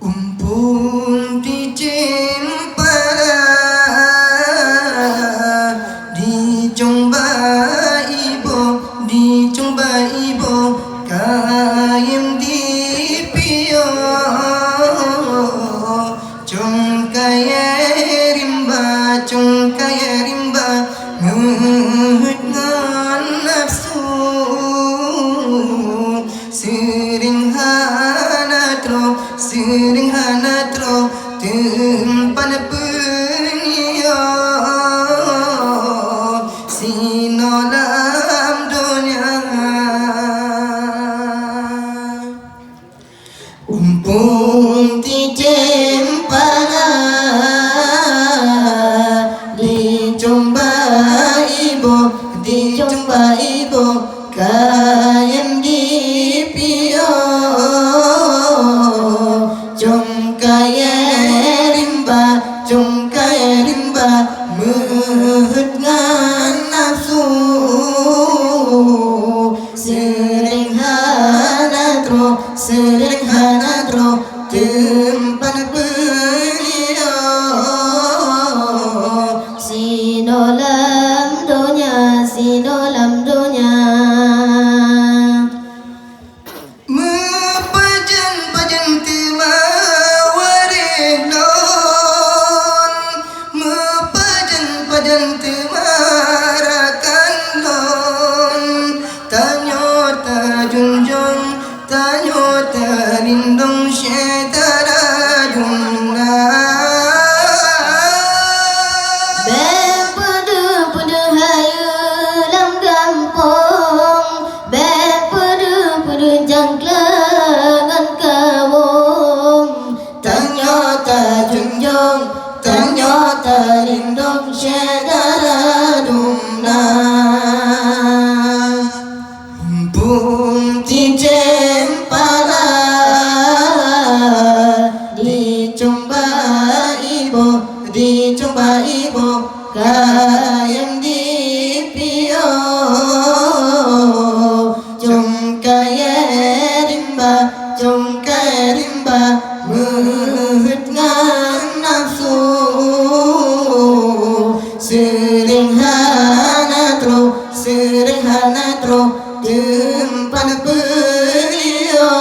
Umpun di cempara di Jomba ibu kayem di pio cung kaya rimba ngut ngan nafsu sering hana tro tempan penio sinolam dunia umpung di cempana di Jomba ibu kayem di pio cung kaya rimba mehut ngan nafsu sering hana tro tempat penio sinolam dunia Mepajan temawareh non Mepajan temarakan non Tanyo ta junjung Tanyo ta lindung syetara jumna Bepudu hayu lam gampong Bepudu jangklengan kawong Ternyata junjung Ternyata lindung syedara dumna Umpung di cempala di Jomba ibu kayem di pio cung kaya rimba mehut ngan nafsu sering hana tro tempat penio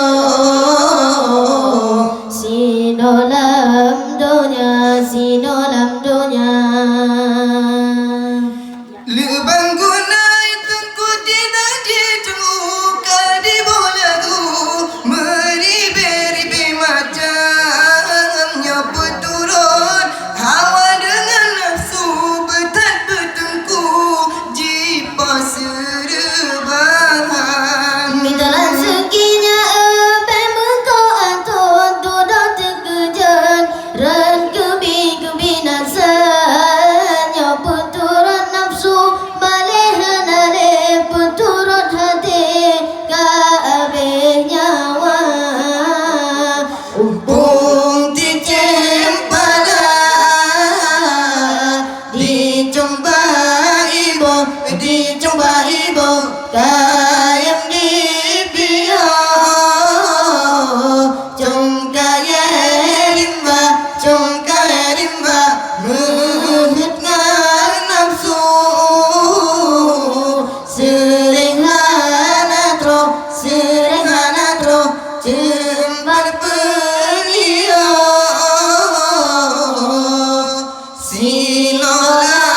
sinolam dunia Lebang gunai tengku tidak ditemuka di bolagu Meribe-ribe macamnya peturun Hawa dengan nafsu betat bertengku Jipa serbahan Mintalah sekinya pemengkau anton duduk terkejan Ran kebinasanya peturun nafsu Balih nalih peturun hati kabeh nyawa Umpung di cempala di Jomba ibu kayem di pio cung kaya rimba mehut ngan nafsu sering hana tro tempat penio sinolam